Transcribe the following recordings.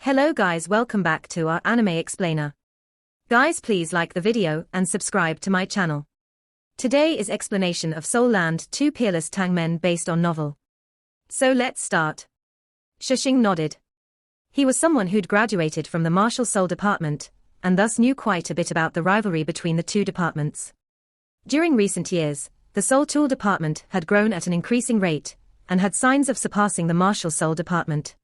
Hello guys, welcome back to our anime explainer. Guys, please like the video and subscribe to my channel. Today is explanation of Soul Land 2 Peerless Tang Men based on novel. So let's start. Shishing nodded. He was someone who'd graduated from the martial soul department, and thus knew quite a bit about the rivalry between the two departments. During recent years, the soul tool department had grown at an increasing rate, and had signs of surpassing the martial soul department.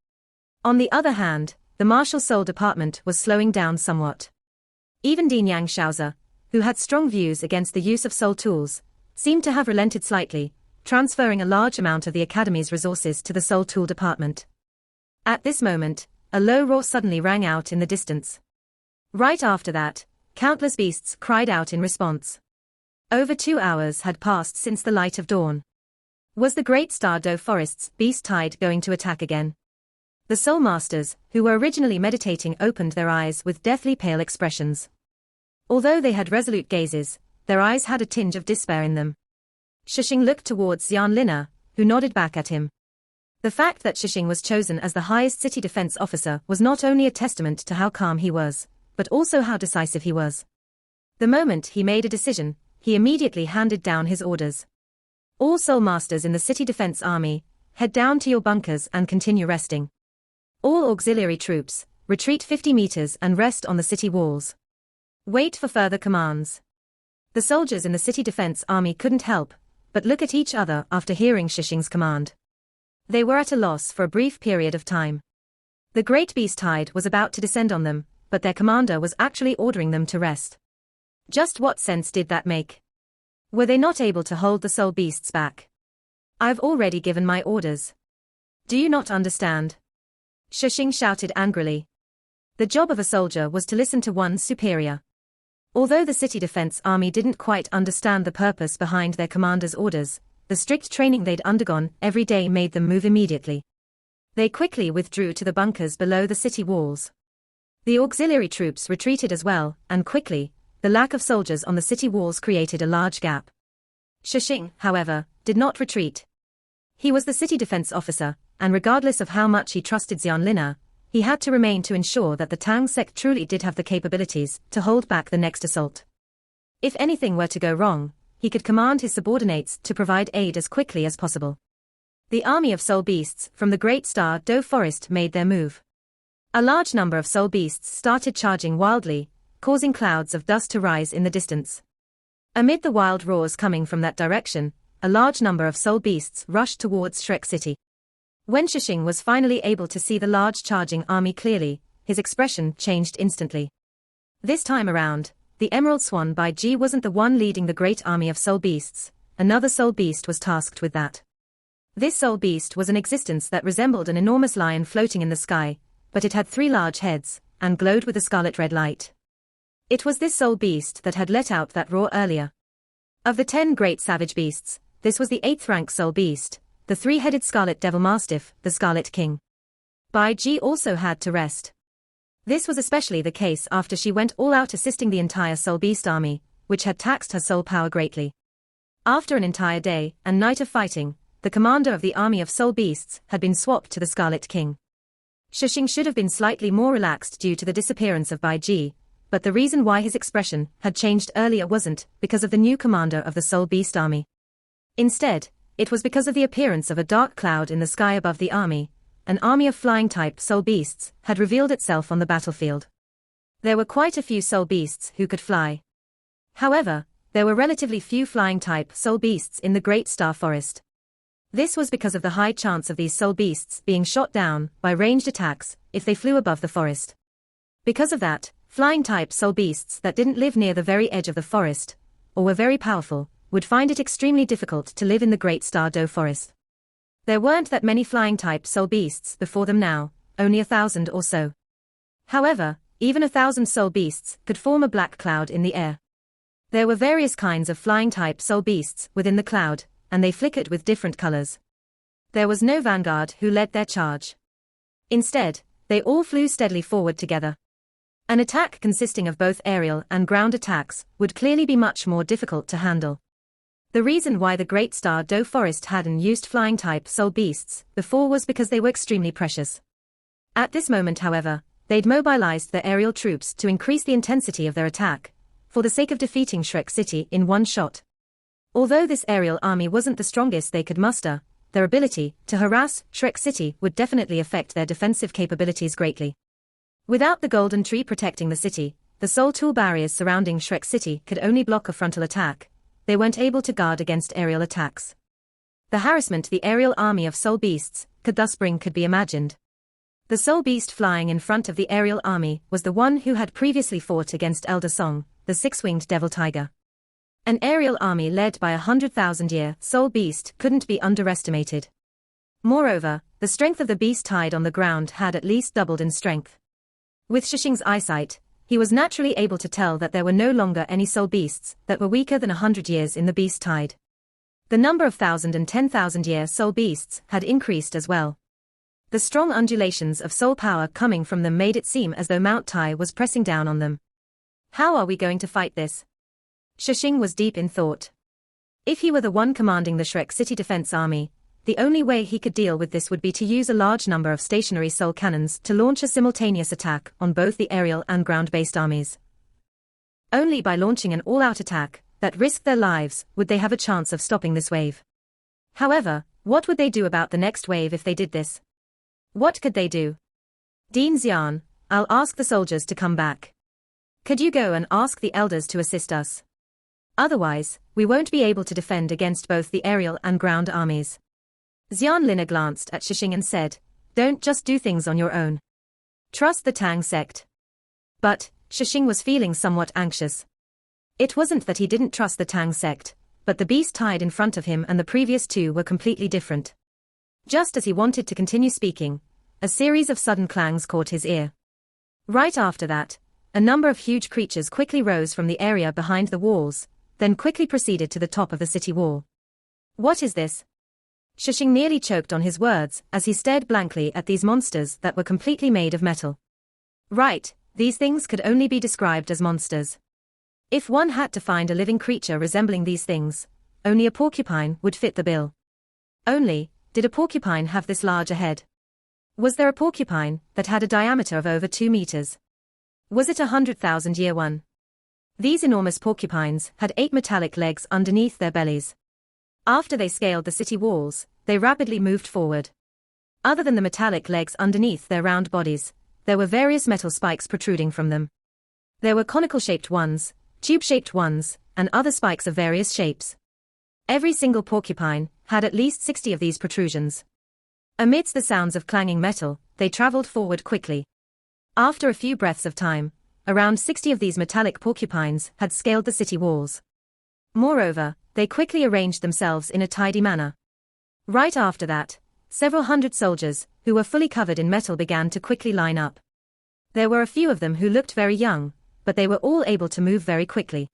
On the other hand, the martial soul department was slowing down somewhat. Even Dean Yang Shaozi, who had strong views against the use of soul tools, seemed to have relented slightly, transferring a large amount of the academy's resources to the soul tool department. At this moment, a low roar suddenly rang out in the distance. Right after that, countless beasts cried out in response. Over 2 hours had passed since the light of dawn. Was the Great Star Do Forest's beast tide going to attack again? The Soul Masters, who were originally meditating, opened their eyes with deathly pale expressions. Although they had resolute gazes, their eyes had a tinge of despair in them. Shishing looked towards Xian Lina, who nodded back at him. The fact that Shishing was chosen as the highest city defense officer was not only a testament to how calm he was, but also how decisive he was. The moment he made a decision, he immediately handed down his orders. All Soul Masters in the City Defense Army, head down to your bunkers and continue resting. All auxiliary troops, retreat 50 meters and rest on the city walls. Wait for further commands. The soldiers in the City Defense Army couldn't help but look at each other after hearing Shishing's command. They were at a loss for a brief period of time. The great beast tide was about to descend on them, but their commander was actually ordering them to rest. Just what sense did that make? Were they not able to hold the soul beasts back? I've already given my orders. Do you not understand? Shishing shouted angrily. The job of a soldier was to listen to one's superior. Although the City Defense Army didn't quite understand the purpose behind their commander's orders, the strict training they'd undergone every day made them move immediately. They quickly withdrew to the bunkers below the city walls. The auxiliary troops retreated as well, and quickly, the lack of soldiers on the city walls created a large gap. Shishing, however, did not retreat. He was the city defense officer, and regardless of how much he trusted Xian Lina, he had to remain to ensure that the Tang sect truly did have the capabilities to hold back the next assault. If anything were to go wrong, he could command his subordinates to provide aid as quickly as possible. The army of soul beasts from the Great Star Do Forest made their move. A large number of soul beasts started charging wildly, causing clouds of dust to rise in the distance. Amid the wild roars coming from that direction, a large number of soul beasts rushed towards Shrek City. When Shishing was finally able to see the large charging army clearly, his expression changed instantly. This time around, the Emerald Swan Bai Ji wasn't the one leading the great army of soul beasts, another soul beast was tasked with that. This soul beast was an existence that resembled an enormous lion floating in the sky, but it had 3 large heads, and glowed with a scarlet-red light. It was this soul beast that had let out that roar earlier. Of the 10 great savage beasts, this was the 8th rank soul beast, the 3-headed scarlet devil mastiff, the Scarlet King. Bai Ji also had to rest. This was especially the case after she went all out assisting the entire soul beast army, which had taxed her soul power greatly. After an entire day and night of fighting, the commander of the army of soul beasts had been swapped to the Scarlet King. Shishing should have been slightly more relaxed due to the disappearance of Bai Ji, but the reason why his expression had changed earlier wasn't because of the new commander of the soul beast army. Instead, it was because of the appearance of a dark cloud in the sky above the army. An army of flying-type soul beasts had revealed itself on the battlefield. There were quite a few soul beasts who could fly. However, there were relatively few flying-type soul beasts in the Great Star Forest. This was because of the high chance of these soul beasts being shot down by ranged attacks if they flew above the forest. Because of that, flying-type soul beasts that didn't live near the very edge of the forest, or were very powerful, would find it extremely difficult to live in the Great Star Do Forest. There weren't that many flying-type soul beasts before them now, only 1,000 or so. However, even 1,000 soul beasts could form a black cloud in the air. There were various kinds of flying-type soul beasts within the cloud, and they flickered with different colors. There was no vanguard who led their charge. Instead, they all flew steadily forward together. An attack consisting of both aerial and ground attacks would clearly be much more difficult to handle. The reason why the Great Star Do Forest hadn't used flying-type soul beasts before was because they were extremely precious. At this moment, however, They'd mobilized their aerial troops to increase the intensity of their attack, for the sake of defeating Shrek City in one shot. Although this aerial army wasn't the strongest they could muster, their ability to harass Shrek City would definitely affect their defensive capabilities greatly. Without the golden tree protecting the city, the soul tool barriers surrounding Shrek City could only block a frontal attack. They weren't able to guard against aerial attacks. The harassment the aerial army of soul beasts could thus bring could be imagined. The soul beast flying in front of the aerial army was the one who had previously fought against Elder Song, the six-winged devil tiger. An aerial army led by a 100,000-year soul beast couldn't be underestimated. Moreover, the strength of the beast tied on the ground had at least doubled in strength. With Shishing's eyesight, he was naturally able to tell that there were no longer any soul beasts that were weaker than 100 years in the beast tide. The number of 1,000 and 10,000-year soul beasts had increased as well. The strong undulations of soul power coming from them made it seem as though Mount Tai was pressing down on them. How are we going to fight this? Shishing was deep in thought. If he were the one commanding the Shrek City Defense Army, the only way he could deal with this would be to use a large number of stationary soul cannons to launch a simultaneous attack on both the aerial and ground-based armies. Only by launching an all-out attack that risked their lives would they have a chance of stopping this wave. However, what would they do about the next wave if they did this? What could they do? Dean Xian, I'll ask the soldiers to come back. Could you go and ask the elders to assist us? Otherwise, we won't be able to defend against both the aerial and ground armies. Xian Lina glanced at Shishing and said, don't just do things on your own. Trust the Tang sect. But, Shishing was feeling somewhat anxious. It wasn't that he didn't trust the Tang sect, but the beast tied in front of him and the previous two were completely different. Just as he wanted to continue speaking, a series of sudden clangs caught his ear. Right after that, a number of huge creatures quickly rose from the area behind the walls, then quickly proceeded to the top of the city wall. What is this? Shishing nearly choked on his words as he stared blankly at these monsters that were completely made of metal. Right, these things could only be described as monsters. If one had to find a living creature resembling these things, only a porcupine would fit the bill. Only, did a porcupine have this large a head? Was there a porcupine that had a diameter of over 2 meters? Was it 100,000-year one? These enormous porcupines had 8 metallic legs underneath their bellies. After they scaled the city walls, they rapidly moved forward. Other than the metallic legs underneath their round bodies, there were various metal spikes protruding from them. There were conical-shaped ones, tube-shaped ones, and other spikes of various shapes. Every single porcupine had at least 60 of these protrusions. Amidst the sounds of clanging metal, they traveled forward quickly. After a few breaths of time, around 60 of these metallic porcupines had scaled the city walls. Moreover, they quickly arranged themselves in a tidy manner. Right after that, several hundred soldiers, who were fully covered in metal, began to quickly line up. There were a few of them who looked very young, but they were all able to move very quickly.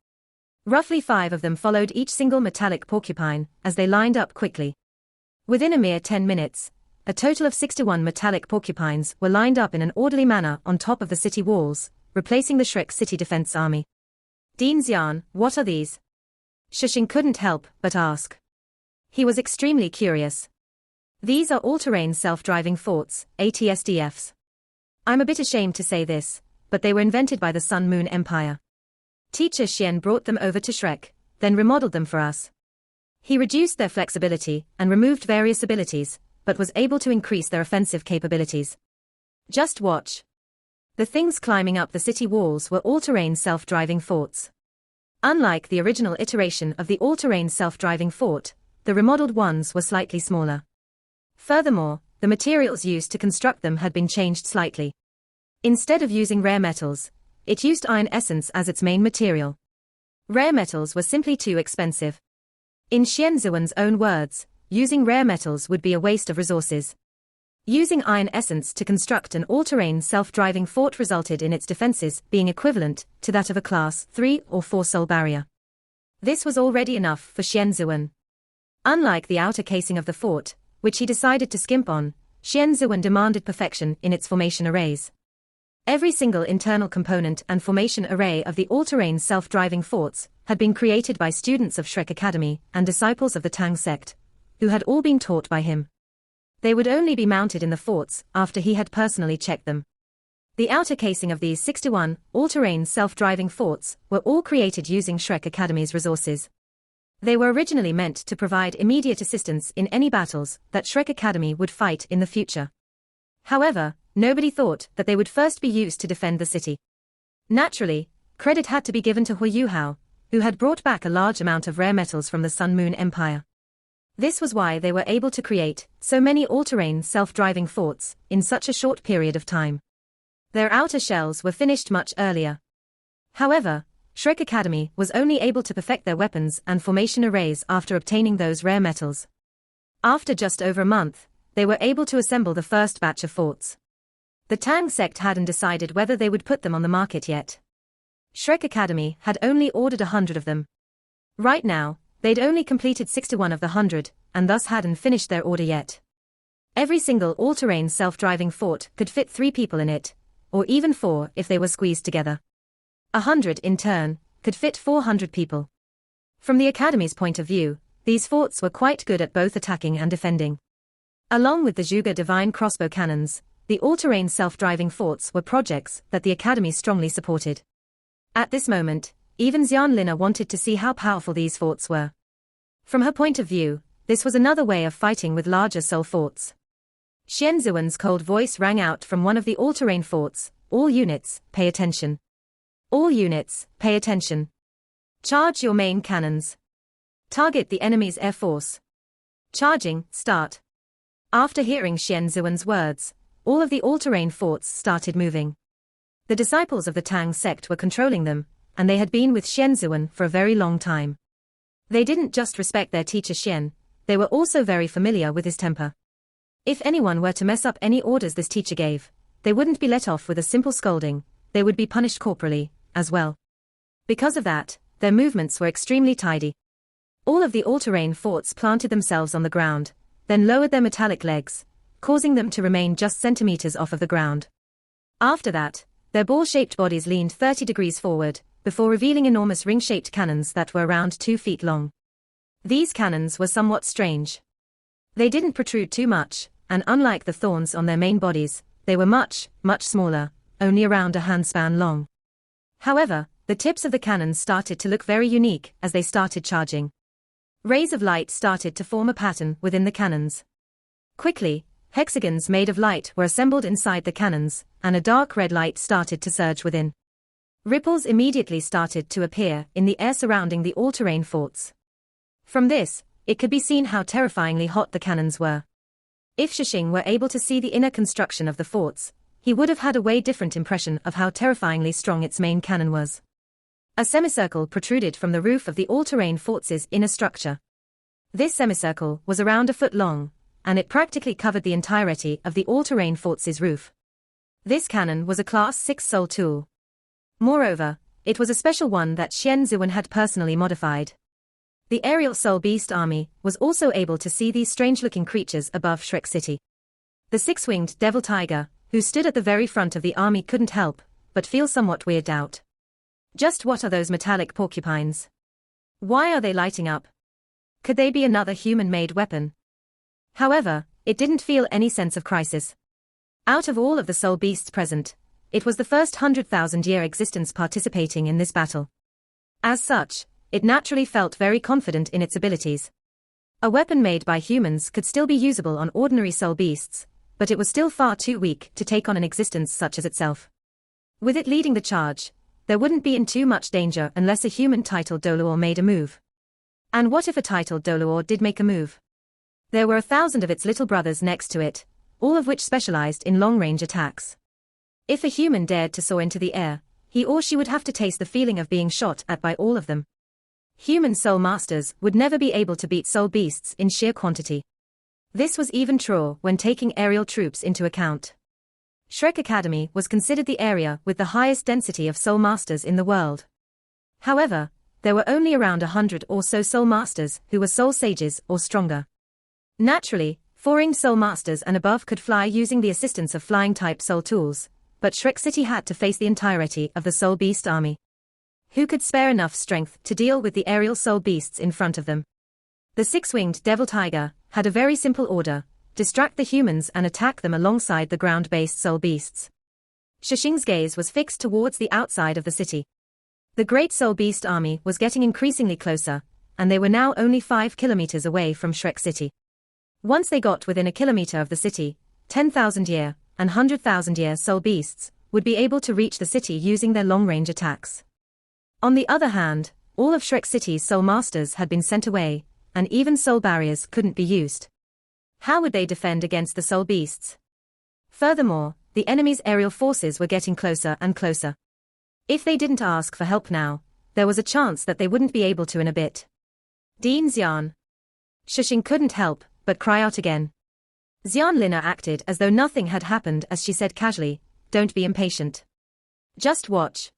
Roughly 5 of them followed each single metallic porcupine as they lined up quickly. Within a mere 10 minutes, a total of 61 metallic porcupines were lined up in an orderly manner on top of the city walls, replacing the Shrek City Defense Army. Dean Xian, what are these? Shishing couldn't help but ask. He was extremely curious. These are all-terrain self-driving forts, ATSDFs. I'm a bit ashamed to say this, but they were invented by the Sun Moon Empire. Teacher Xian brought them over to Shrek, then remodeled them for us. He reduced their flexibility and removed various abilities, but was able to increase their offensive capabilities. Just watch. The things climbing up the city walls were all-terrain self-driving forts. Unlike the original iteration of the all-terrain self-driving fort, the remodeled ones were slightly smaller. Furthermore, the materials used to construct them had been changed slightly. Instead of using rare metals, it used iron essence as its main material. Rare metals were simply too expensive. In Xian Ziwen's own words, using rare metals would be a waste of resources. Using iron essence to construct an all-terrain self-driving fort resulted in its defenses being equivalent to that of a Class 3 or 4 soul barrier. This was already enough for Xian Ziwen. Unlike the outer casing of the fort, which he decided to skimp on, Xian Ziwen demanded perfection in its formation arrays. Every single internal component and formation array of the all-terrain self-driving forts had been created by students of Shrek Academy and disciples of the Tang sect, who had all been taught by him. They would only be mounted in the forts after he had personally checked them. The outer casing of these 61 all-terrain self-driving forts were all created using Shrek Academy's resources. They were originally meant to provide immediate assistance in any battles that Shrek Academy would fight in the future. However, nobody thought that they would first be used to defend the city. Naturally, credit had to be given to Hu Yuhao, who had brought back a large amount of rare metals from the Sun Moon Empire. This was why they were able to create so many all-terrain self-driving forts in such a short period of time. Their outer shells were finished much earlier. However, Shrek Academy was only able to perfect their weapons and formation arrays after obtaining those rare metals. After just over a month, they were able to assemble the first batch of forts. The Tang sect hadn't decided whether they would put them on the market yet. Shrek Academy had only ordered 100 of them. Right now, they'd only completed 61 of the 100, and thus hadn't finished their order yet. Every single all-terrain self-driving fort could fit 3 people in it, or even 4 if they were squeezed together. 100, in turn, could fit 400 people. From the Academy's point of view, these forts were quite good at both attacking and defending. Along with the Zhuge divine crossbow cannons, the all-terrain self-driving forts were projects that the Academy strongly supported. At this moment, even Xian Lina wanted to see how powerful these forts were. From her point of view, this was another way of fighting with larger soul forts. Xian Zuan's cold voice rang out from one of the all-terrain forts. All units, pay attention. All units, pay attention. Charge your main cannons. Target the enemy's air force. Charging, start. After hearing Xian Zuan's words, all of the all-terrain forts started moving. The disciples of the Tang sect were controlling them, and they had been with Xian Zuan for a very long time. They didn't just respect their teacher Xian, they were also very familiar with his temper. If anyone were to mess up any orders this teacher gave, they wouldn't be let off with a simple scolding, they would be punished corporally, as well. Because of that, their movements were extremely tidy. All of the all-terrain forts planted themselves on the ground, then lowered their metallic legs, causing them to remain just centimeters off of the ground. After that, their ball-shaped bodies leaned 30 degrees forward, before revealing enormous ring-shaped cannons that were around 2 feet long. These cannons were somewhat strange. They didn't protrude too much, and unlike the thorns on their main bodies, they were much, much smaller, only around a handspan long. However, the tips of the cannons started to look very unique as they started charging. Rays of light started to form a pattern within the cannons. Quickly, hexagons made of light were assembled inside the cannons, and a dark red light started to surge within. Ripples immediately started to appear in the air surrounding the all-terrain forts. From this, it could be seen how terrifyingly hot the cannons were. If Shishing were able to see the inner construction of the forts, he would have had a way different impression of how terrifyingly strong its main cannon was. A semicircle protruded from the roof of the all-terrain forts' inner structure. This semicircle was around a foot long, and it practically covered the entirety of the all-terrain forts' roof. This cannon was a Class 6 soul tool. Moreover, it was a special one that Xian Zuan had personally modified. The aerial soul beast army was also able to see these strange-looking creatures above Shrek City. The six-winged devil tiger, who stood at the very front of the army, couldn't help but feel somewhat weirded out. Just what are those metallic porcupines? Why are they lighting up? Could they be another human-made weapon? However, it didn't feel any sense of crisis. Out of all of the soul beasts present, it was the first 100,000-year existence participating in this battle. As such, it naturally felt very confident in its abilities. A weapon made by humans could still be usable on ordinary soul beasts, but it was still far too weak to take on an existence such as itself. With it leading the charge, there wouldn't be in too much danger unless a human titled Doluor made a move. And what if a titled Doluor did make a move? There were 1,000 of its little brothers next to it, all of which specialized in long-range attacks. If a human dared to soar into the air, he or she would have to taste the feeling of being shot at by all of them. Human soul masters would never be able to beat soul beasts in sheer quantity. This was even truer when taking aerial troops into account. Shrek Academy was considered the area with the highest density of soul masters in the world. However, there were only around 100 or so soul masters who were soul sages or stronger. Naturally, 4-ringed soul masters and above could fly using the assistance of flying-type soul tools, but Shrek City had to face the entirety of the soul beast army. Who could spare enough strength to deal with the aerial soul beasts in front of them? The six-winged devil tiger had a very simple order: distract the humans and attack them alongside the ground-based soul beasts. Shishing's gaze was fixed towards the outside of the city. The Great Soul Beast army was getting increasingly closer, and they were now only 5 kilometers away from Shrek City. Once they got within a kilometer of the city, 10,000-year and 100,000-year soul beasts would be able to reach the city using their long-range attacks. On the other hand, all of Shrek City's soul masters had been sent away, and even soul barriers couldn't be used. How would they defend against the soul beasts? Furthermore, the enemy's aerial forces were getting closer and closer. If they didn't ask for help now, there was a chance that they wouldn't be able to in a bit. Dean Xian. Shishing couldn't help but cry out again. Xian Lina acted as though nothing had happened as she said casually, "Don't be impatient. Just watch.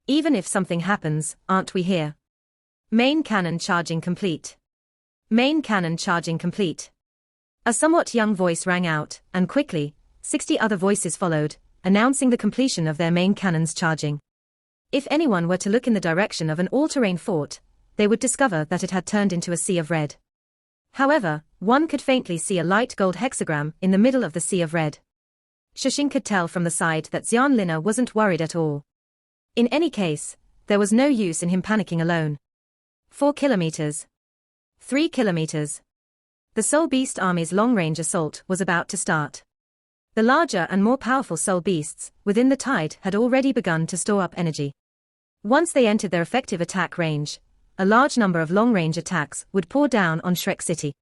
Even if something happens, aren't we here?" Main cannon charging complete. Main cannon charging complete. A somewhat young voice rang out, and quickly, 60 other voices followed, announcing the completion of their main cannons charging. If anyone were to look in the direction of an all-terrain fort, they would discover that it had turned into a sea of red. However, one could faintly see a light gold hexagram in the middle of the sea of red. Shishing could tell from the side that Xian Lina wasn't worried at all. In any case, there was no use in him panicking alone. 4 kilometers. 3 kilometers. The Soul Beast army's long-range assault was about to start. The larger and more powerful soul beasts within the tide had already begun to store up energy. Once they entered their effective attack range, a large number of long-range attacks would pour down on Shrek City.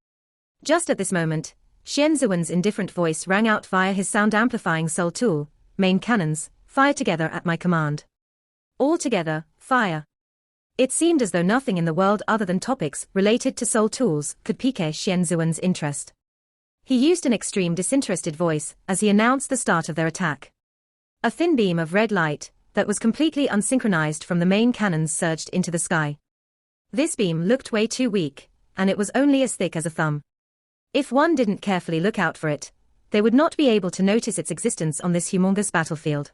Just at this moment, Xian Zuan's indifferent voice rang out via his sound-amplifying soul tool, "Main cannons, fire together at my command. All together, fire." It seemed as though nothing in the world other than topics related to soul tools could pique Xian Zuan's interest. He used an extreme disinterested voice as he announced the start of their attack. A thin beam of red light that was completely unsynchronized from the main cannons surged into the sky. This beam looked way too weak, and it was only as thick as a thumb. If one didn't carefully look out for it, they would not be able to notice its existence on this humongous battlefield.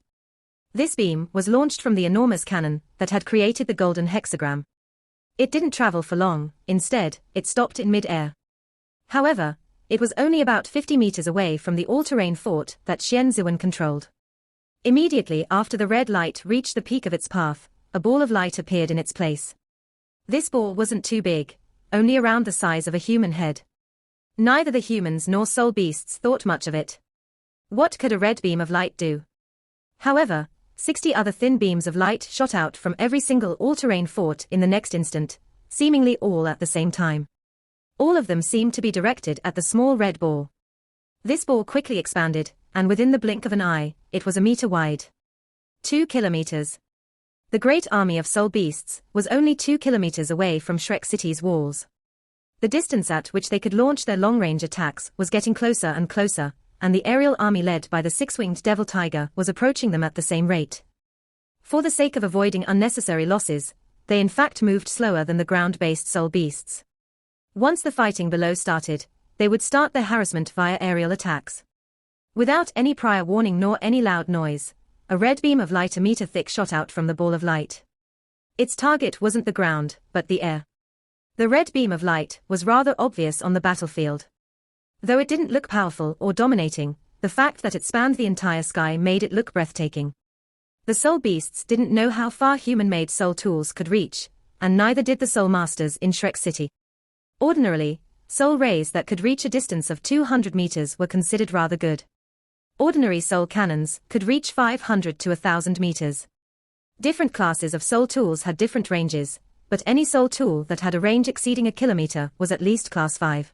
This beam was launched from the enormous cannon that had created the golden hexagram. It didn't travel for long, instead, it stopped in mid-air. However, it was only about 50 meters away from the all-terrain fort that Xian Zuan controlled. Immediately after the red light reached the peak of its path, a ball of light appeared in its place. This ball wasn't too big, only around the size of a human head. Neither the humans nor soul beasts thought much of it. What could a red beam of light do? However, 60 other thin beams of light shot out from every single all-terrain fort in the next instant, seemingly all at the same time. All of them seemed to be directed at the small red ball. This ball quickly expanded, and within the blink of an eye, it was a meter wide. 2 kilometers. The great army of soul beasts was only 2 kilometers away from Shrek City's walls. The distance at which they could launch their long-range attacks was getting closer and closer, and the aerial army led by the six-winged devil tiger was approaching them at the same rate. For the sake of avoiding unnecessary losses, they in fact moved slower than the ground-based soul beasts. Once the fighting below started, they would start their harassment via aerial attacks. Without any prior warning nor any loud noise, a red beam of light a meter thick shot out from the ball of light. Its target wasn't the ground, but the air. The red beam of light was rather obvious on the battlefield. Though it didn't look powerful or dominating, the fact that it spanned the entire sky made it look breathtaking. The soul beasts didn't know how far human-made soul tools could reach, and neither did the soul masters in Shrek City. Ordinarily, soul rays that could reach a distance of 200 meters were considered rather good. Ordinary soul cannons could reach 500 to 1,000 meters. Different classes of soul tools had different ranges, but any soul tool that had a range exceeding a kilometer was at least class 5.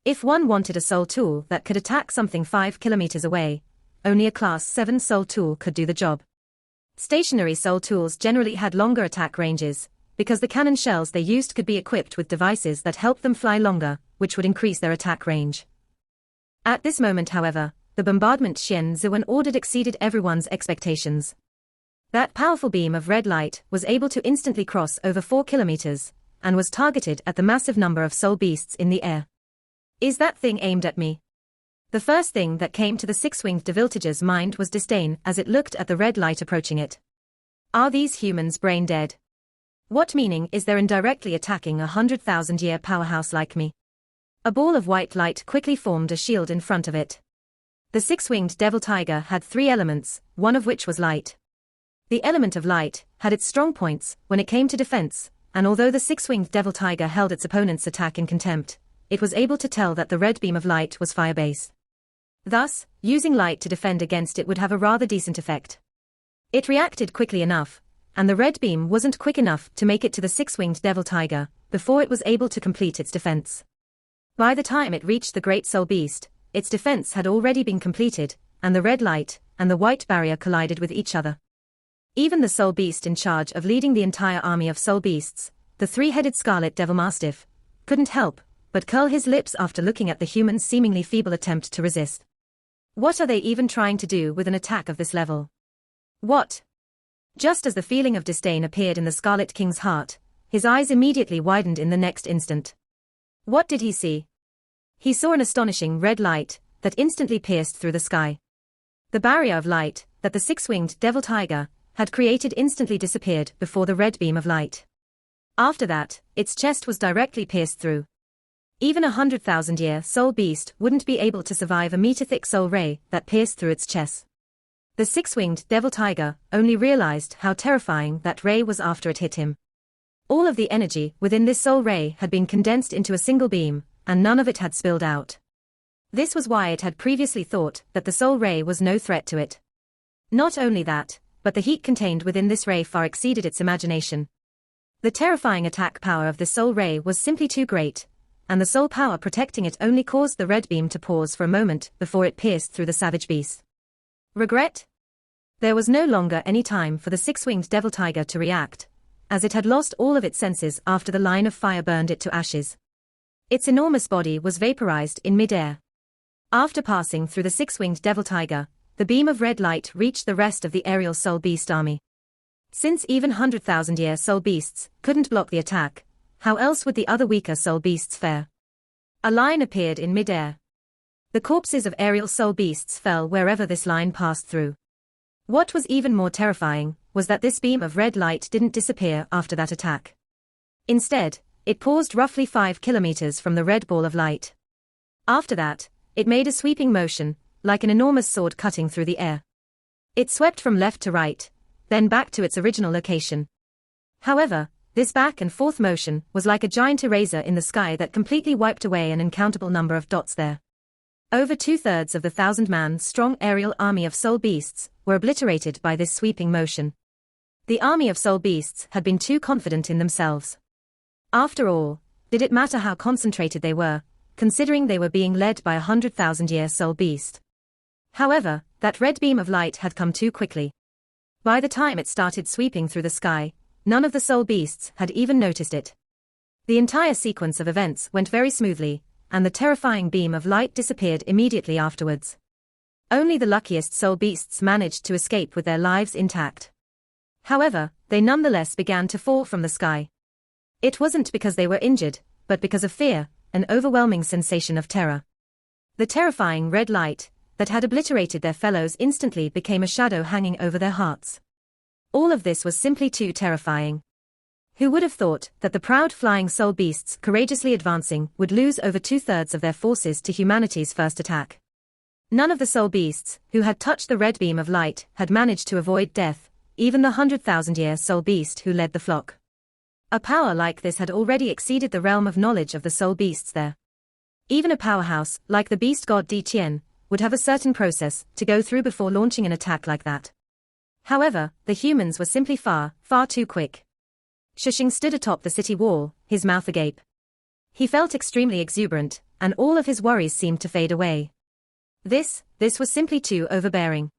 If one wanted a soul tool that could attack something 5 kilometers away, only a class 7 soul tool could do the job. Stationary soul tools generally had longer attack ranges, because the cannon shells they used could be equipped with devices that helped them fly longer, which would increase their attack range. At this moment, however, the bombardment Xian Zuan ordered exceeded everyone's expectations. That powerful beam of red light was able to instantly cross over 4 kilometers, and was targeted at the massive number of soul beasts in the air. Is that thing aimed at me? The first thing that came to the six-winged devil tiger's mind was disdain as it looked at the red light approaching it. Are these humans brain dead? What meaning is there in directly attacking a 100,000-year powerhouse like me? A ball of white light quickly formed a shield in front of it. The six-winged devil tiger had three elements, one of which was light. The element of light had its strong points when it came to defense, and although the six-winged devil tiger held its opponent's attack in contempt, it was able to tell that the red beam of light was fire-based. Thus, using light to defend against it would have a rather decent effect. It reacted quickly enough, and the red beam wasn't quick enough to make it to the six-winged devil tiger before it was able to complete its defense. By the time it reached the great soul beast, its defense had already been completed, and the red light and the white barrier collided with each other. Even the soul beast in charge of leading the entire army of soul beasts, the three-headed scarlet devil mastiff, couldn't help but curl his lips after looking at the human's seemingly feeble attempt to resist. What are they even trying to do with an attack of this level? What? Just as the feeling of disdain appeared in the Scarlet King's heart, his eyes immediately widened in the next instant. What did he see? He saw an astonishing red light that instantly pierced through the sky. The barrier of light that the six-winged devil tiger had created instantly disappeared before the red beam of light. After that, its chest was directly pierced through. Even 100,000-year soul beast wouldn't be able to survive a meter-thick soul ray that pierced through its chest. The six-winged devil tiger only realized how terrifying that ray was after it hit him. All of the energy within this soul ray had been condensed into a single beam, and none of it had spilled out. This was why it had previously thought that the soul ray was no threat to it. Not only that, but the heat contained within this ray far exceeded its imagination. The terrifying attack power of the soul ray was simply too great, and the soul power protecting it only caused the red beam to pause for a moment before it pierced through the savage beast. Regret? There was no longer any time for the six-winged devil tiger to react, as it had lost all of its senses after the line of fire burned it to ashes. Its enormous body was vaporized in mid-air. After passing through the six-winged devil tiger, the beam of red light reached the rest of the aerial soul beast army. Since even 100,000-year soul beasts couldn't block the attack, how else would the other weaker soul beasts fare? A line appeared in mid-air. The corpses of aerial soul beasts fell wherever this line passed through. What was even more terrifying was that this beam of red light didn't disappear after that attack. Instead, it paused roughly 5 kilometers from the red ball of light. After that, it made a sweeping motion, like an enormous sword cutting through the air. It swept from left to right, then back to its original location. However, this back and forth motion was like a giant eraser in the sky that completely wiped away an uncountable number of dots there. Over 2/3 of the 1,000-man strong aerial army of soul beasts were obliterated by this sweeping motion. The army of soul beasts had been too confident in themselves. After all, did it matter how concentrated they were, considering they were being led by a 100,000-year soul beast? However, that red beam of light had come too quickly. By the time it started sweeping through the sky, none of the soul beasts had even noticed it. The entire sequence of events went very smoothly, and the terrifying beam of light disappeared immediately afterwards. Only the luckiest soul beasts managed to escape with their lives intact. However, they nonetheless began to fall from the sky. It wasn't because they were injured, but because of fear, an overwhelming sensation of terror. The terrifying red light that had obliterated their fellows instantly became a shadow hanging over their hearts. All of this was simply too terrifying. Who would have thought that the proud flying soul beasts courageously advancing would lose over 2/3 of their forces to humanity's first attack? None of the soul beasts who had touched the red beam of light had managed to avoid death, even the 100,000-year soul beast who led the flock. A power like this had already exceeded the realm of knowledge of the soul beasts there. Even a powerhouse like the beast god Di Qian would have a certain process to go through before launching an attack like that. However, the humans were simply far, far too quick. Shushing stood atop the city wall, his mouth agape. He felt extremely exuberant, and all of his worries seemed to fade away. This was simply too overbearing.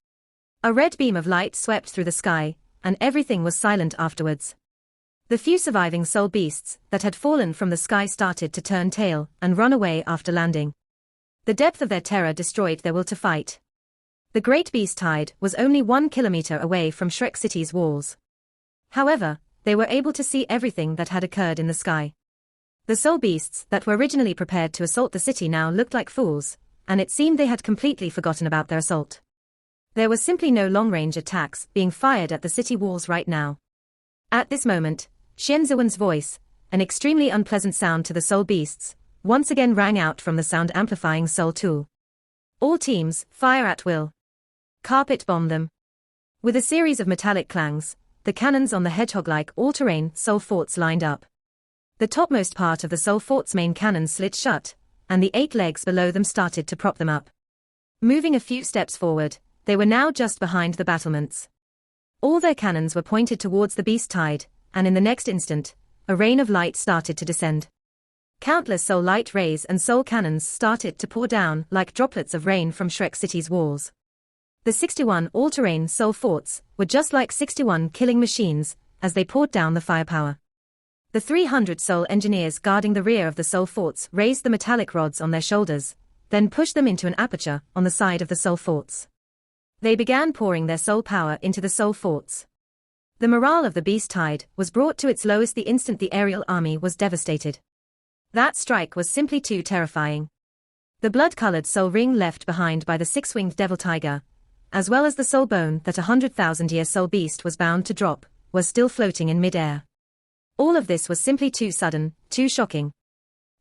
A red beam of light swept through the sky, and everything was silent afterwards. The few surviving soul beasts that had fallen from the sky started to turn tail and run away after landing. The depth of their terror destroyed their will to fight. The great beast tide was only 1 kilometer away from Shrek City's walls. However, they were able to see everything that had occurred in the sky. The soul beasts that were originally prepared to assault the city now looked like fools, and it seemed they had completely forgotten about their assault. There was simply no long-range attacks being fired at the city walls right now. At this moment, Xian Ziwen's voice, an extremely unpleasant sound to the soul beasts, once again rang out from the sound-amplifying soul tool. All teams, fire at will. Carpet bomb them. With a series of metallic clangs, the cannons on the hedgehog-like all-terrain Seoul forts lined up. The topmost part of the Seoul fort's main cannons slid shut, and the 8 legs below them started to prop them up. Moving a few steps forward, they were now just behind the battlements. All their cannons were pointed towards the beast tide, and in the next instant, a rain of light started to descend. Countless Seoul light rays and Seoul cannons started to pour down like droplets of rain from Shrek City's walls. The 61 all-terrain Seoul forts were just like 61 killing machines as they poured down the firepower. The 300 Seoul engineers guarding the rear of the Seoul forts raised the metallic rods on their shoulders, then pushed them into an aperture on the side of the Seoul forts. They began pouring their Seoul power into the Seoul forts. The morale of the beast tide was brought to its lowest the instant the aerial army was devastated. That strike was simply too terrifying. The blood-colored Seoul ring left behind by the 6-winged devil tiger, as well as the Seoul bone that 100,000-year Seoul beast was bound to drop, was still floating in mid-air. All of this was simply too sudden, too shocking.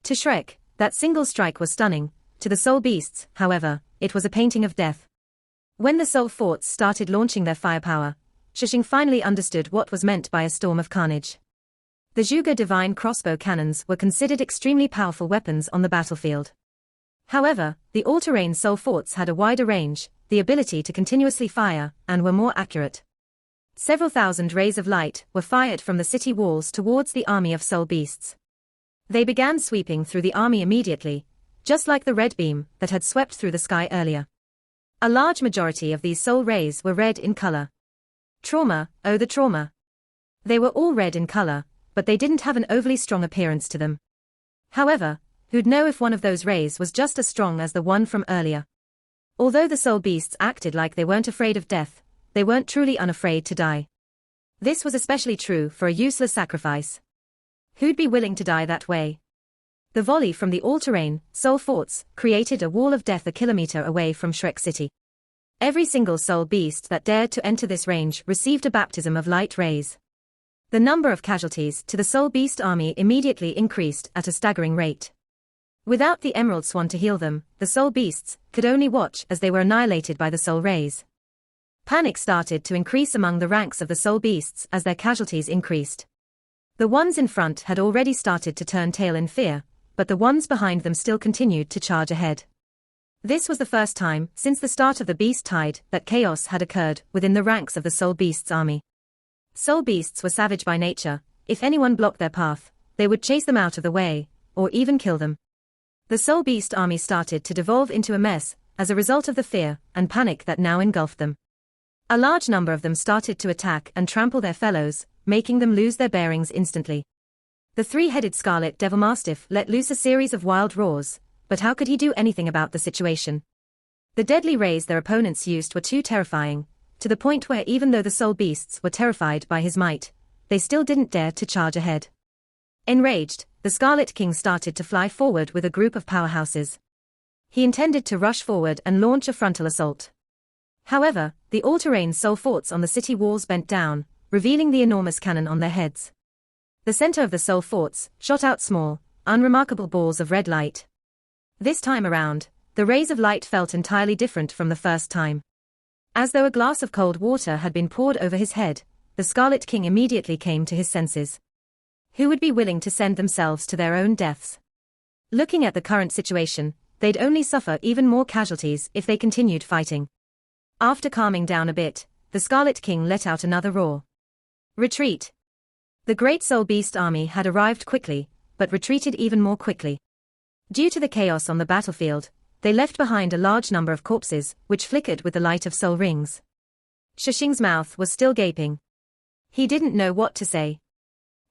To Shrek, that single strike was stunning. To the Seoul beasts, however, it was a painting of death. When the Seoul forts started launching their firepower, Shishing finally understood what was meant by a storm of carnage. The Zhuge divine crossbow cannons were considered extremely powerful weapons on the battlefield. However, the all-terrain Seoul forts had a wider range, the ability to continuously fire, and were more accurate. Several thousand rays of light were fired from the city walls towards the army of Seoul beasts. They began sweeping through the army immediately, just like the red beam that had swept through the sky earlier. A large majority of these Seoul rays were red in color. Trauma, oh the trauma. They were all red in color, but they didn't have an overly strong appearance to them. However, who'd know if one of those rays was just as strong as the one from earlier? Although the Seoul beasts acted like they weren't afraid of death, they weren't truly unafraid to die. This was especially true for a useless sacrifice. Who'd be willing to die that way? The volley from the all-terrain Seoul forts created a wall of death a kilometer away from Shrek City. Every single Seoul beast that dared to enter this range received a baptism of light rays. The number of casualties to the Seoul beast army immediately increased at a staggering rate. Without the Emerald Swan to heal them, the Seoul beasts could only watch as they were annihilated by the Seoul rays. Panic started to increase among the ranks of the Seoul beasts as their casualties increased. The ones in front had already started to turn tail in fear, but the ones behind them still continued to charge ahead. This was the first time since the start of the beast tide that chaos had occurred within the ranks of the Seoul beasts army. Seoul beasts were savage by nature. If anyone blocked their path, they would chase them out of the way, or even kill them. The Seoul beast army started to devolve into a mess as a result of the fear and panic that now engulfed them. A large number of them started to attack and trample their fellows, making them lose their bearings instantly. The 3-headed Scarlet Devil Mastiff let loose a series of wild roars, but how could he do anything about the situation? The deadly rays their opponents used were too terrifying, to the point where even though the Seoul beasts were terrified by his might, they still didn't dare to charge ahead. Enraged, the Scarlet King started to fly forward with a group of powerhouses. He intended to rush forward and launch a frontal assault. However, the all-terrain Seoul forts on the city walls bent down, revealing the enormous cannon on their heads. The center of the Seoul forts shot out small, unremarkable balls of red light. This time around, the rays of light felt entirely different from the first time. As though a glass of cold water had been poured over his head, the Scarlet King immediately came to his senses. Who would be willing to send themselves to their own deaths? Looking at the current situation, they'd only suffer even more casualties if they continued fighting. After calming down a bit, the Scarlet King let out another roar. Retreat! The great Seoul beast army had arrived quickly, but retreated even more quickly. Due to the chaos on the battlefield, they left behind a large number of corpses, which flickered with the light of Seoul rings. Shishing's mouth was still gaping. He didn't know what to say.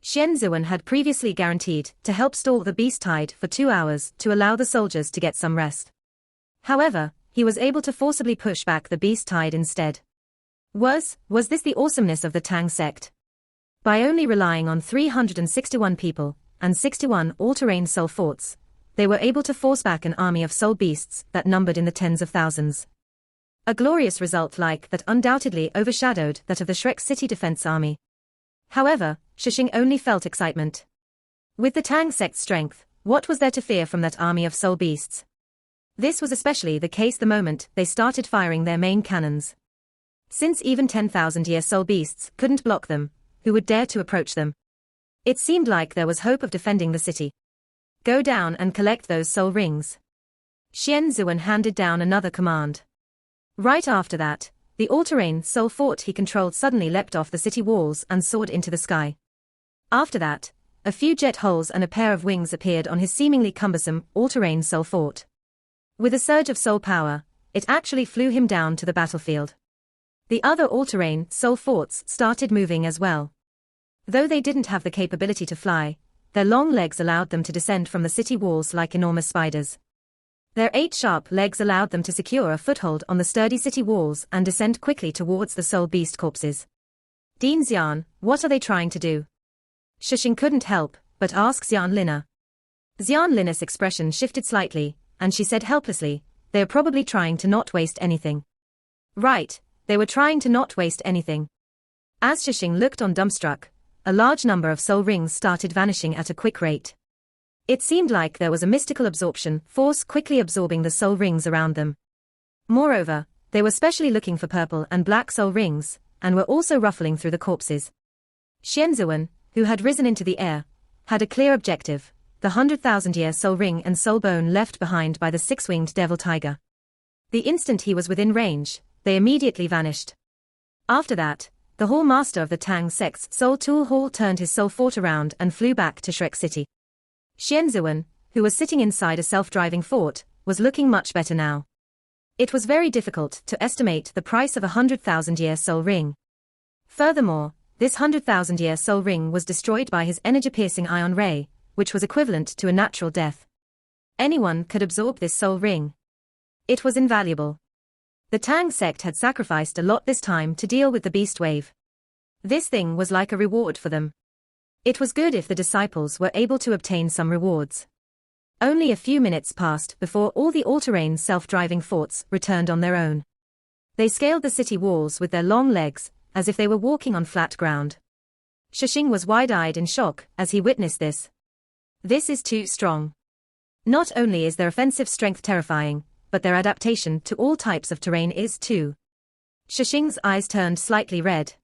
Xian Zuan had previously guaranteed to help stall the beast tide for 2 hours to allow the soldiers to get some rest. However, he was able to forcibly push back the beast tide instead. Was this the awesomeness of the Tang sect? By only relying on 361 people and 61 all-terrain Seoul forts, they were able to force back an army of Seoul beasts that numbered in the tens of thousands. A glorious result like that undoubtedly overshadowed that of the Shrek City Defense Army. However, Shishing only felt excitement. With the Tang sect's strength, what was there to fear from that army of Seoul beasts? This was especially the case the moment they started firing their main cannons. Since even 10,000-year soul beasts couldn't block them, who would dare to approach them? It seemed like there was hope of defending the city. Go down and collect those soul rings. Xian Zuan handed down another command. Right after that, the all-terrain soul fort he controlled suddenly leapt off the city walls and soared into the sky. After that, a few jet holes and a pair of wings appeared on his seemingly cumbersome all-terrain soul fort. With a surge of soul power, it actually flew him down to the battlefield. The other all-terrain soul forts started moving as well. Though they didn't have the capability to fly, their long legs allowed them to descend from the city walls like enormous spiders. Their 8 sharp legs allowed them to secure a foothold on the sturdy city walls and descend quickly towards the soul beast corpses. Dean Xian, what are they trying to do? Shishing couldn't help but ask Xian Lina. Xian Lina's expression shifted slightly, and she said helplessly, they are probably trying to not waste anything. Right, they were trying to not waste anything. As Shishing looked on dumbstruck, a large number of soul rings started vanishing at a quick rate. It seemed like there was a mystical absorption force quickly absorbing the soul rings around them. Moreover, they were specially looking for purple and black soul rings, and were also ruffling through the corpses. Xianzuan, who had risen into the air, had a clear objective, the 100,000-year soul ring and soul bone left behind by the 6-winged devil tiger. The instant he was within range, they immediately vanished. After that, the Hall Master of the Tang sect's Soul Tool Hall turned his soul fort around and flew back to Shrek City. Xianzuan, who was sitting inside a self-driving fort, was looking much better now. It was very difficult to estimate the price of a 100,000-year soul ring. Furthermore, this 100,000-year soul ring was destroyed by his energy-piercing ion ray, which was equivalent to a natural death. Anyone could absorb this soul ring. It was invaluable. The Tang sect had sacrificed a lot this time to deal with the beast wave. This thing was like a reward for them. It was good if the disciples were able to obtain some rewards. Only a few minutes passed before all the all-terrain self-driving forts returned on their own. They scaled the city walls with their long legs, as if they were walking on flat ground. Shishing was wide-eyed in shock as he witnessed this. This is too strong. Not only is their offensive strength terrifying, but their adaptation to all types of terrain is too. Shishing's eyes turned slightly red.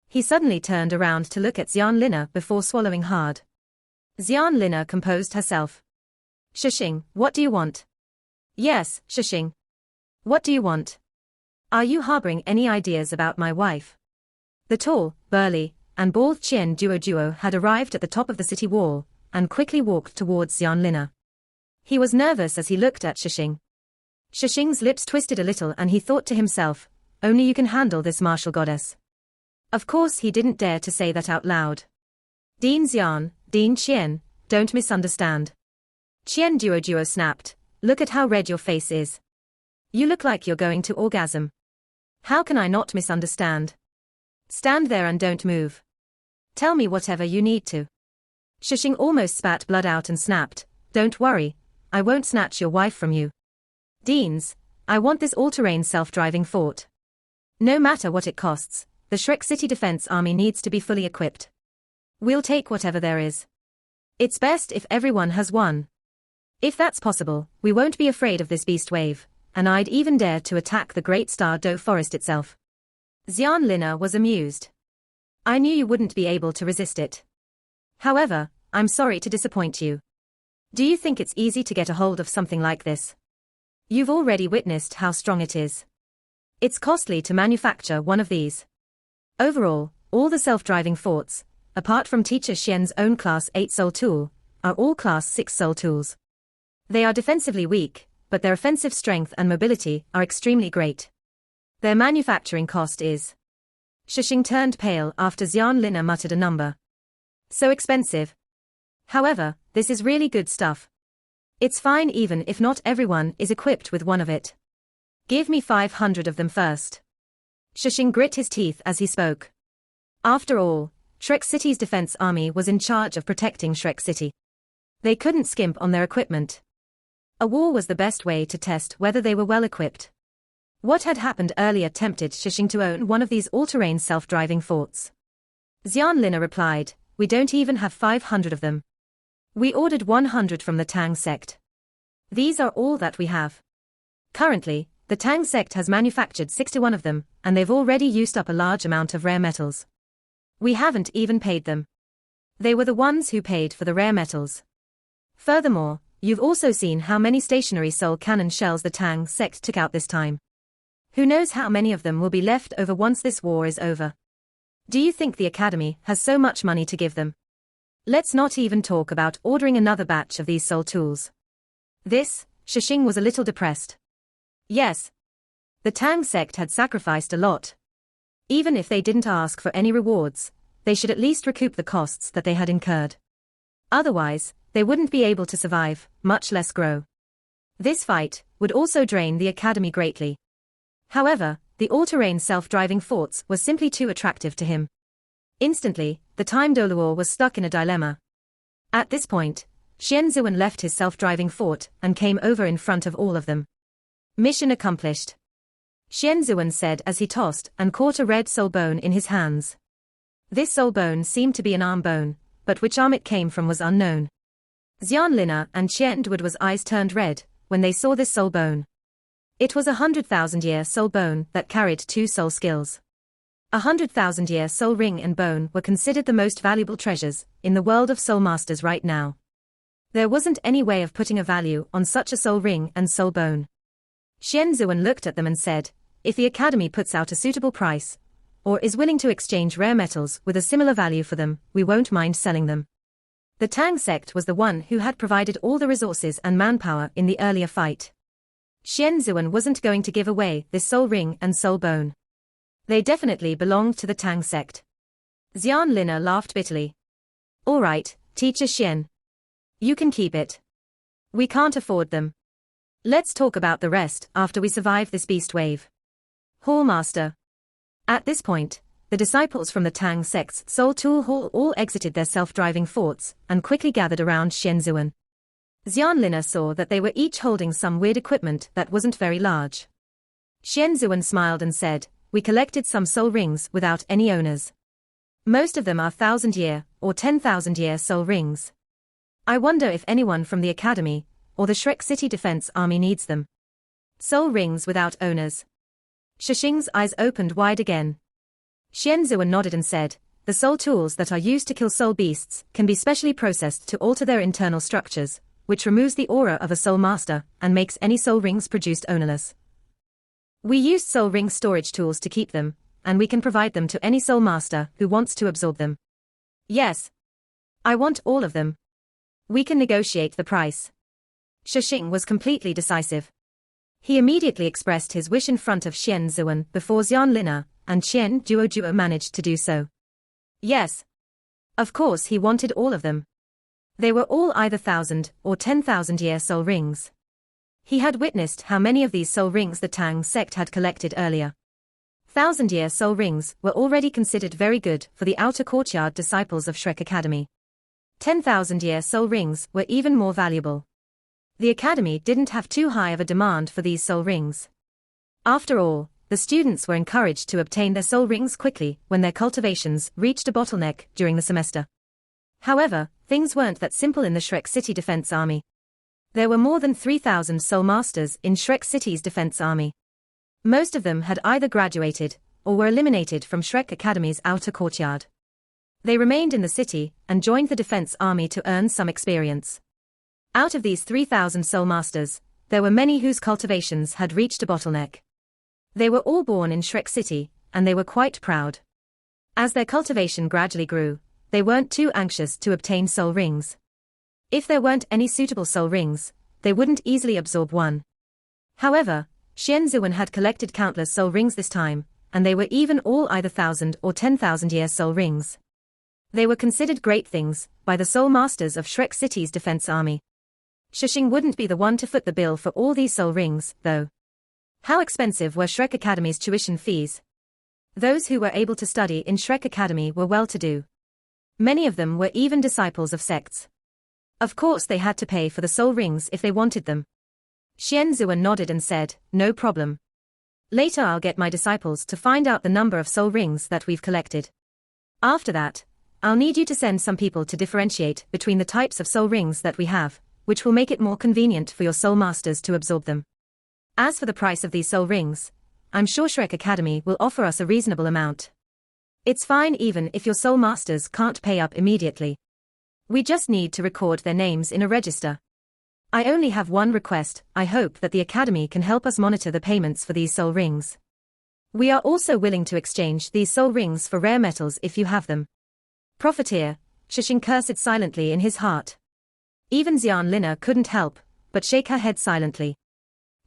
He suddenly turned around to look at Xian Lina before swallowing hard. Xian Lina composed herself. Shishing, what do you want? Yes, Shishing. What do you want? Are you harboring any ideas about my wife? The tall, burly, and bald Qian Duo had arrived at the top of the city wall, and quickly walked towards Xian Lina. He was nervous as he looked at Shishing. Shishing's lips twisted a little and he thought to himself, only you can handle this martial goddess. Of course he didn't dare to say that out loud. Dean Xian, Dean Qian, don't misunderstand. Qian Duo snapped, look at how red your face is. You look like you're going to orgasm. How can I not misunderstand? Stand there and don't move. Tell me whatever you need to. Shishing almost spat blood out and snapped, don't worry, I won't snatch your wife from you. Deans, I want this all-terrain self-driving fort. No matter what it costs, the Shrek City Defense Army needs to be fully equipped. We'll take whatever there is. It's best if everyone has one. If that's possible, we won't be afraid of this beast wave, and I'd even dare to attack the Great Star Do Forest itself. Xian Lina was amused. I knew you wouldn't be able to resist it. However, I'm sorry to disappoint you. Do you think it's easy to get a hold of something like this? You've already witnessed how strong it is. It's costly to manufacture one of these. Overall, all the self-driving forts, apart from Teacher Xian's own Class 8 Soul Tool, are all Class 6 Soul Tools. They are defensively weak, but their offensive strength and mobility are extremely great. Their manufacturing cost is... Shishing turned pale after Xian Lina muttered a number. So expensive. However, this is really good stuff. It's fine even if not everyone is equipped with one of it. Give me 500 of them first. Shishing grit his teeth as he spoke. After all, Shrek City's defense army was in charge of protecting Shrek City. They couldn't skimp on their equipment. A war was the best way to test whether they were well equipped. What had happened earlier tempted Shishing to own one of these all-terrain self-driving forts. Xian Lina replied, we don't even have 500 of them. We ordered 100 from the Tang sect. These are all that we have. Currently, the Tang sect has manufactured 61 of them, and they've already used up a large amount of rare metals. We haven't even paid them. They were the ones who paid for the rare metals. Furthermore, you've also seen how many stationary soul cannon shells the Tang sect took out this time. Who knows how many of them will be left over once this war is over? Do you think the Academy has so much money to give them? Let's not even talk about ordering another batch of these soul tools. Shixing was a little depressed. Yes. The Tang sect had sacrificed a lot. Even if they didn't ask for any rewards, they should at least recoup the costs that they had incurred. Otherwise, they wouldn't be able to survive, much less grow. This fight would also drain the Academy greatly. However, the all-terrain self-driving forts was simply too attractive to him. Instantly, the Time Doluor was stuck in a dilemma. At this point, Xian Zuan left his self-driving fort and came over in front of all of them. Mission accomplished. Xian Zuan said as he tossed and caught a red soul bone in his hands. This soul bone seemed to be an arm bone, but which arm it came from was unknown. Xian Lina and Qian Duod's eyes turned red when they saw this soul bone. It was 100,000-year soul bone that carried 2 soul skills. 100,000-year soul ring and bone were considered the most valuable treasures in the world of soul masters right now. There wasn't any way of putting a value on such a soul ring and soul bone. Xian Zuan looked at them and said, if the Academy puts out a suitable price, or is willing to exchange rare metals with a similar value for them, we won't mind selling them. The Tang sect was the one who had provided all the resources and manpower in the earlier fight. Xian Zuan wasn't going to give away this soul ring and soul bone. They definitely belonged to the Tang sect. Xian Lina laughed bitterly. All right, Teacher Xian. You can keep it. We can't afford them. Let's talk about the rest after we survive this beast wave. Hall Master. At this point, the disciples from the Tang sect's Soul Tool Hall all exited their self-driving forts and quickly gathered around Xian Zuan. Xian Lina saw that they were each holding some weird equipment that wasn't very large. Xian Zuan smiled and said, we collected some soul rings without any owners. Most of them are 1,000-year or 10,000-year soul rings. I wonder if anyone from the Academy or the Shrek City Defense Army needs them. Soul rings without owners. Shixing's eyes opened wide again. Xian Zuan nodded and said, the soul tools that are used to kill soul beasts can be specially processed to alter their internal structures, which removes the aura of a soul master and makes any soul rings produced ownerless. We used soul ring storage tools to keep them, and we can provide them to any soul master who wants to absorb them. Yes. I want all of them. We can negotiate the price. Shixing was completely decisive. He immediately expressed his wish in front of Xian Zuan before Xian Lina and Qian Duo managed to do so. Yes. Of course he wanted all of them. They were all either 1,000 or 10,000-year soul rings. He had witnessed how many of these soul rings the Tang sect had collected earlier. 1,000-year soul rings were already considered very good for the outer courtyard disciples of Shrek Academy. 10,000-year soul rings were even more valuable. The Academy didn't have too high of a demand for these soul rings. After all, the students were encouraged to obtain their soul rings quickly when their cultivations reached a bottleneck during the semester. However, things weren't that simple in the Shrek City Defense Army. There were more than 3,000 soul masters in Shrek City's defense army. Most of them had either graduated or were eliminated from Shrek Academy's outer courtyard. They remained in the city and joined the defense army to earn some experience. Out of these 3,000 soul masters, there were many whose cultivations had reached a bottleneck. They were all born in Shrek City, and they were quite proud. As their cultivation gradually grew, they weren't too anxious to obtain soul rings. If there weren't any suitable soul rings, they wouldn't easily absorb one. However, Xian Zuan had collected countless soul rings this time, and they were even all either 1,000 or 10,000-year soul rings. They were considered great things by the soul masters of Shrek City's defense army. Shixing wouldn't be the one to foot the bill for all these soul rings, though. How expensive were Shrek Academy's tuition fees? Those who were able to study in Shrek Academy were well-to-do. Many of them were even disciples of sects. Of course they had to pay for the soul rings if they wanted them. Xian Zuan nodded and said, no problem. Later I'll get my disciples to find out the number of soul rings that we've collected. After that, I'll need you to send some people to differentiate between the types of soul rings that we have, which will make it more convenient for your soul masters to absorb them. As for the price of these soul rings, I'm sure Shrek Academy will offer us a reasonable amount. It's fine even if your soul masters can't pay up immediately. We just need to record their names in a register. I only have one request. I hope that the Academy can help us monitor the payments for these soul rings. We are also willing to exchange these soul rings for rare metals if you have them. Profiteer, Shishing cursed silently in his heart. Even Xian Lina couldn't help but shake her head silently.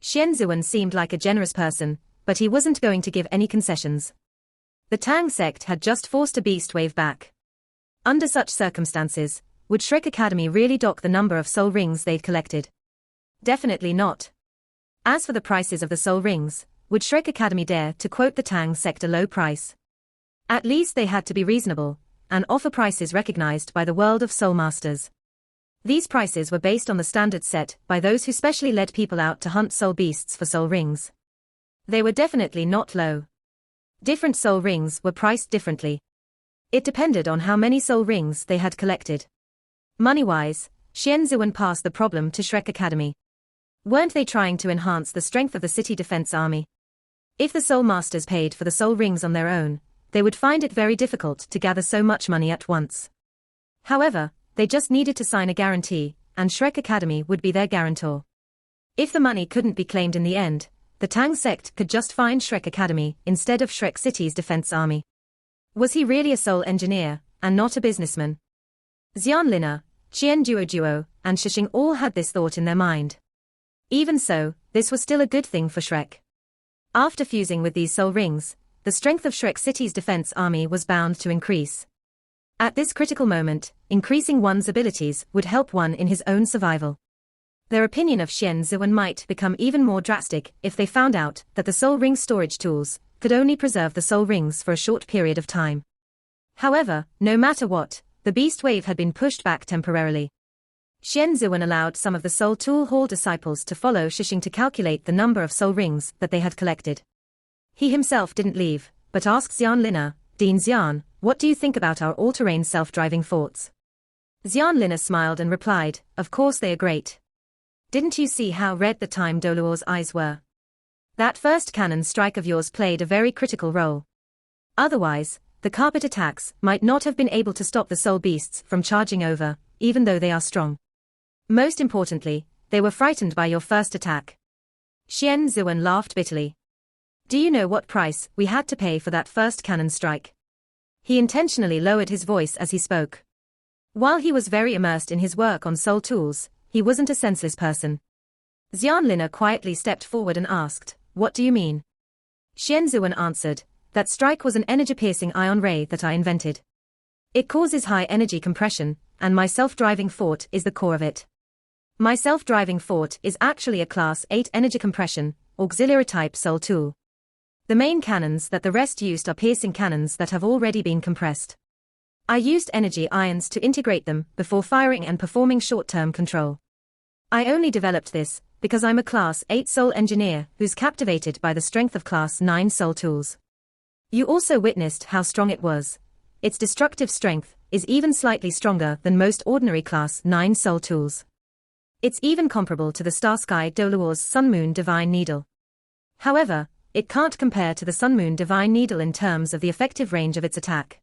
Xian Zuan seemed like a generous person, but he wasn't going to give any concessions. The Tang sect had just forced a beast wave back. Under such circumstances, would Shrek Academy really dock the number of soul rings they'd collected? Definitely not. As for the prices of the soul rings, would Shrek Academy dare to quote the Tang sect a low price? At least they had to be reasonable, and offer prices recognized by the world of soul masters. These prices were based on the standards set by those who specially led people out to hunt soul beasts for soul rings. They were definitely not low. Different soul rings were priced differently. It depended on how many soul rings they had collected. Money-wise, Xian Zuan passed the problem to Shrek Academy. Weren't they trying to enhance the strength of the city defense army? If the soul masters paid for the soul rings on their own, they would find it very difficult to gather so much money at once. However, they just needed to sign a guarantee, and Shrek Academy would be their guarantor. If the money couldn't be claimed in the end, the Tang sect could just find Shrek Academy instead of Shrek City's defense army. Was he really a soul engineer, and not a businessman? Xian Lina, Qian Duo, and Shishing all had this thought in their mind. Even so, this was still a good thing for Shrek. After fusing with these soul rings, the strength of Shrek City's defense army was bound to increase. At this critical moment, increasing one's abilities would help one in his own survival. Their opinion of Xian Zuan might become even more drastic if they found out that the soul ring storage tools could only preserve the soul rings for a short period of time. However, no matter what, the beast wave had been pushed back temporarily. Xian Zuan allowed some of the Soul Tool Hall disciples to follow Shishing to calculate the number of soul rings that they had collected. He himself didn't leave, but asked Xian Lina, Dean Xian, what do you think about our all-terrain self-driving forts? Xian Lina smiled and replied, of course they are great. Didn't you see how red the time Doluor's eyes were? That first cannon strike of yours played a very critical role. Otherwise, the carpet attacks might not have been able to stop the soul beasts from charging over, even though they are strong. Most importantly, they were frightened by your first attack. Xian Zuan laughed bitterly. Do you know what price we had to pay for that first cannon strike? He intentionally lowered his voice as he spoke. While he was very immersed in his work on soul tools, he wasn't a senseless person. Xian Lina quietly stepped forward and asked, what do you mean? Xian Zuan answered, that strike was an energy-piercing ion ray that I invented. It causes high energy compression, and my self-driving fort is the core of it. My self-driving fort is actually a Class 8 energy compression, auxiliary type soul tool. The main cannons that the rest used are piercing cannons that have already been compressed. I used energy ions to integrate them before firing and performing short-term control. I only developed this because I'm a Class 8 soul engineer who's captivated by the strength of Class 9 soul tools. You also witnessed how strong it was. Its destructive strength is even slightly stronger than most ordinary Class 9 soul tools. It's even comparable to the Starsky Doluor's Sun Moon Divine Needle. However, it can't compare to the Sun Moon Divine Needle in terms of the effective range of its attack.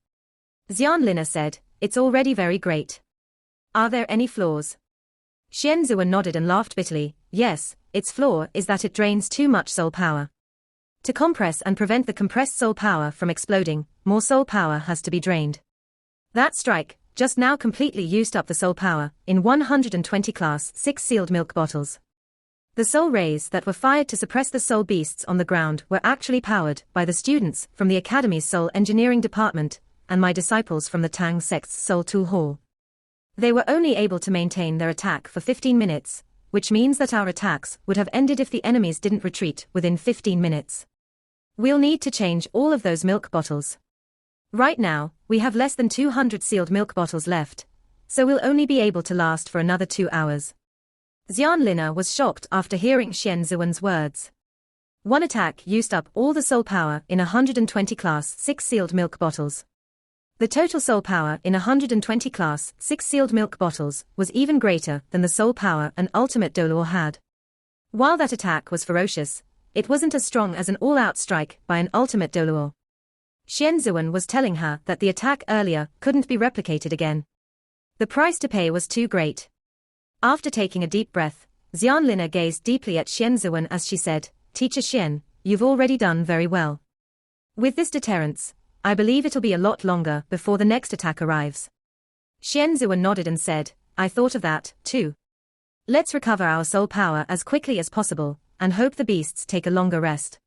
Xian Lina said, it's already very great. Are there any flaws? Xian Zuan nodded and laughed bitterly. Yes, its flaw is that it drains too much soul power. To compress and prevent the compressed soul power from exploding, more soul power has to be drained. That strike just now completely used up the soul power in 120 Class 6 sealed milk bottles. The soul rays that were fired to suppress the soul beasts on the ground were actually powered by the students from the Academy's Soul Engineering Department and my disciples from the Tang sect's Soul Tool Hall. They were only able to maintain their attack for 15 minutes, which means that our attacks would have ended if the enemies didn't retreat within 15 minutes. We'll need to change all of those milk bottles. Right now, we have less than 200 sealed milk bottles left, so we'll only be able to last for another 2 hours. Xian Lina was shocked after hearing Xian Zuan's words. One attack used up all the soul power in 120 Class 6 sealed milk bottles. The total soul power in 120 class 6 sealed milk bottles was even greater than the soul power an ultimate Dolor had. While that attack was ferocious, it wasn't as strong as an all-out strike by an ultimate Dolor. Xian Zuan was telling her that the attack earlier couldn't be replicated again. The price to pay was too great. After taking a deep breath, Xian Lina gazed deeply at Xian Zuan as she said, "Teacher Xian, you've already done very well. With this deterrence, I believe it'll be a lot longer before the next attack arrives." Xian Zuan nodded and said, "I thought of that, too. Let's recover our soul power as quickly as possible, and hope the beasts take a longer rest.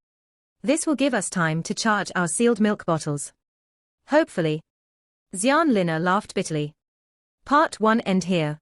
This will give us time to charge our sealed milk bottles. Hopefully." Xian Lina laughed bitterly. Part 1 end here.